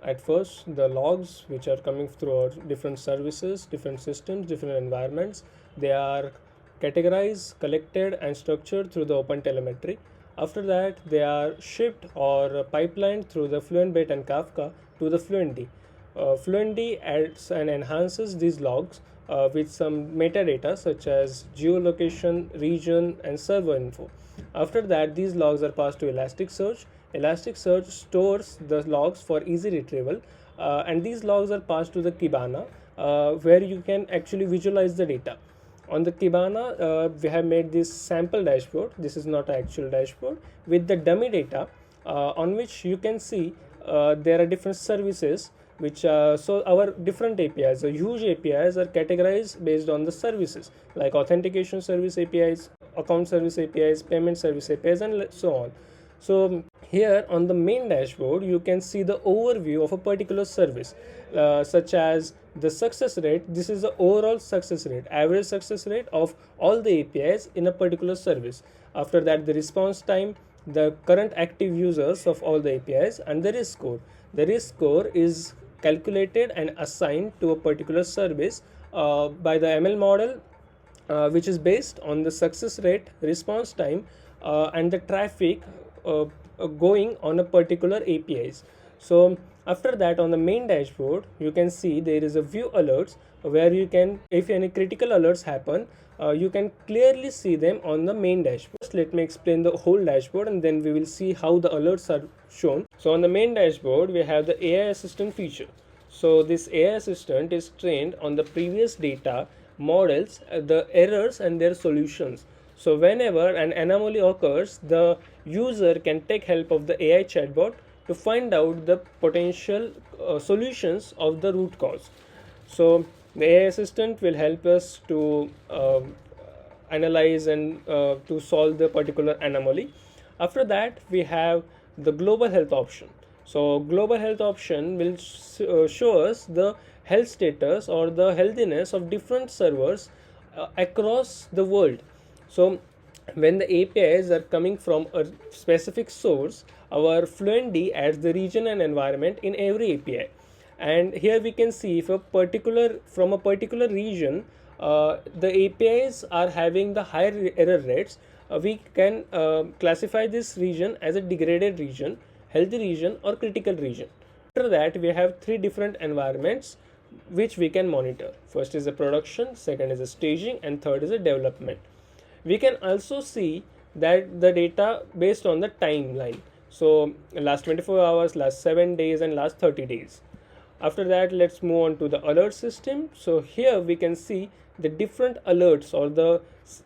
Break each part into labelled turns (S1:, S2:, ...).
S1: At first, the logs which are coming through our different services, different systems, different environments, they are categorized, collected, and structured through the open telemetry. After that, they are shipped or pipelined through the FluentBit and Kafka to the FluentD. FluentD adds and enhances these logs with some metadata such as geolocation, region, and server info. After that, these logs are passed to Elasticsearch. Elasticsearch stores the logs for easy retrieval, and these logs are passed to the Kibana, where you can actually visualize the data. On the Kibana, we have made this sample dashboard. This is not an actual dashboard with the dummy data, on which you can see there are different services which so our different APIs, so huge APIs are categorized based on the services like authentication service APIs, account service APIs, payment service APIs, and so on. So here on the main dashboard, you can see the overview of a particular service, such as the success rate. This is the overall success rate, average success rate of all the APIs in a particular service. After that, the response time, the current active users of all the APIs, and the risk score. The risk score is calculated and assigned to a particular service by the ML model, which is based on the success rate, response time, and the traffic going on a particular APIs. So after that, on the main dashboard, you can see there is a view alerts where you can, if any critical alerts happen, you can clearly see them on the main dashboard. First, let me explain the whole dashboard and then we will see how the alerts are shown. So on the main dashboard, we have the AI assistant feature. So this AI assistant is trained on the previous data models, the errors and their solutions. So whenever an anomaly occurs, the user can take help of the AI chatbot to find out the potential solutions of the root cause. So the AI assistant will help us to analyze and to solve the particular anomaly. After that, we have the global health option. So global health option will show us the health status or the healthiness of different servers across the world. So when the APIs are coming from a specific source, our FluentD adds the region and environment in every API. And here we can see if a particular from a particular region, the APIs are having the higher error rates, we can classify this region as a degraded region, healthy region, or critical region. After that, we have three different environments which we can monitor. First is the production, second is the staging, and third is the development. We can also see that the data based on the timeline. So last 24 hours, last 7 days, and last 30 days. After that, let's move on to the alert system. So here we can see the different alerts or the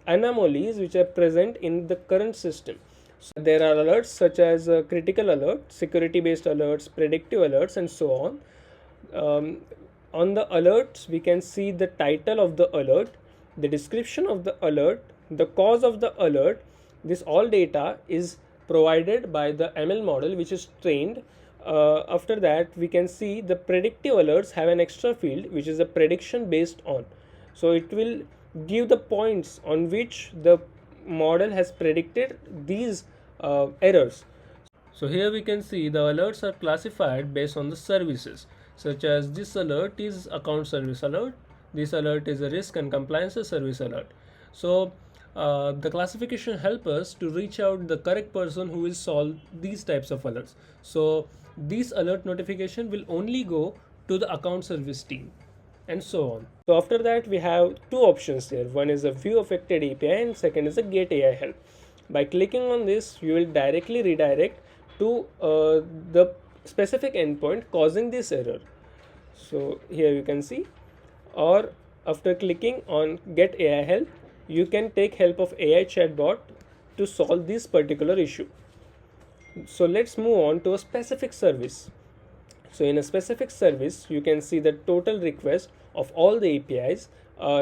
S1: anomalies which are present in the current system. So there are alerts such as critical alert, security based alerts, predictive alerts, and so on. On the alerts, we can see the title of the alert, the description of the alert, the cause of the alert. This all data is provided by the ML model which is trained. After that, we can see the predictive alerts have an extra field which is a prediction based on. So it will give the points on which the model has predicted these errors. So here we can see the alerts are classified based on the services, such as this alert is account service alert, this alert is a risk and compliance service alert. So the classification helps us to reach out the correct person who will solve these types of alerts. So this alert notification will only go to the account service team, and so on. So after that, we have two options here. One is a view affected API and second is a get AI help. By clicking on this, you will directly redirect to the specific endpoint causing this error. So here you can see, or after clicking on get AI help, you can take help of AI chatbot to solve this particular issue. So let's move on to a specific service. So in a specific service, you can see the total request of all the APIs,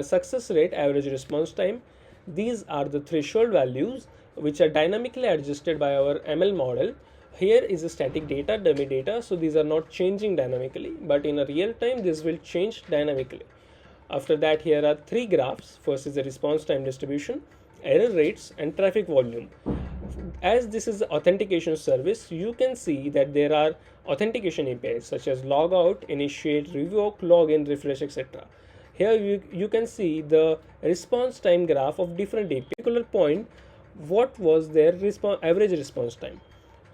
S1: success rate, average response time. These are the threshold values which are dynamically adjusted by our ML model. Here is a static data, dummy data, so these are not changing dynamically, but in a real time this will change dynamically. After that, here are three graphs. First is the response time distribution, error rates, and traffic volume. As this is the authentication service, you can see that there are authentication APIs such as logout, initiate, revoke, login, refresh, etc. Here you can see the response time graph of different API. Particular point, what was their average response time.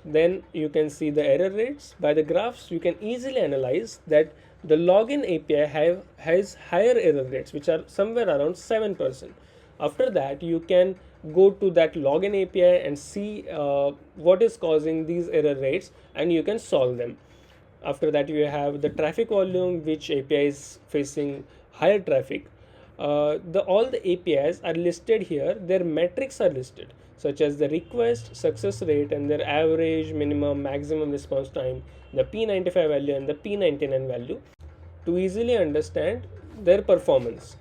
S1: Then you can see the error rates. By the graphs, you can easily analyze that the login API has higher error rates, which are somewhere around 7%. After that, you can go to that login API and see what is causing these error rates, and you can solve them. After that, you have the traffic volume, which API is facing higher traffic. The all the APIs are listed here. Their metrics are listed, such as the request success rate and their average, minimum, maximum response time, the P95 value and the P99 value, to easily understand their performance.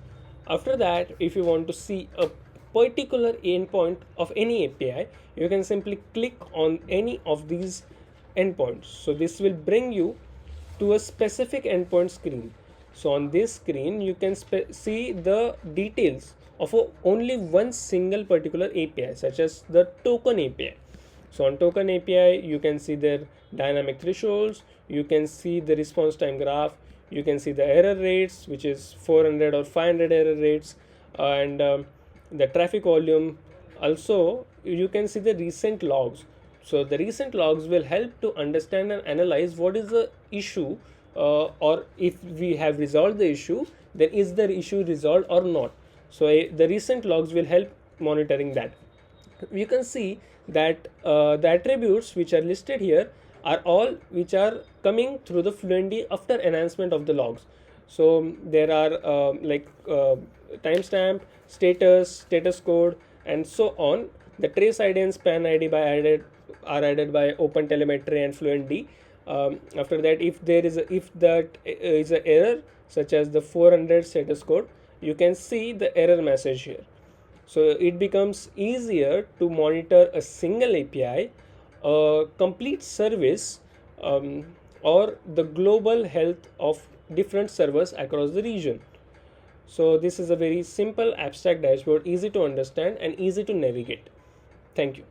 S1: After that, if you want to see a particular endpoint of any API, you can simply click on any of these endpoints. So this will bring you to a specific endpoint screen. So on this screen, you can see the details of only one single particular API, such as the token API. So on token API, you can see their dynamic thresholds, you can see the response time graph, you can see the error rates, which is 400 or 500 error rates, and the traffic volume. Also, you can see the recent logs. So the recent logs will help to understand and analyze what is the issue, or if we have resolved the issue, then is the issue resolved or not. So the recent logs will help monitoring that. You can see that the attributes which are listed here are all which are coming through the Fluentd after enhancement of the logs. So there are timestamp, status code, and so on. The trace ID and span ID are added by OpenTelemetry and Fluentd. After that, if that is an error such as the 400 status code, you can see the error message here. So it becomes easier to monitor a single API, a complete service, or the global health of different servers across the region. So this is a very simple abstract dashboard, easy to understand and easy to navigate. Thank you.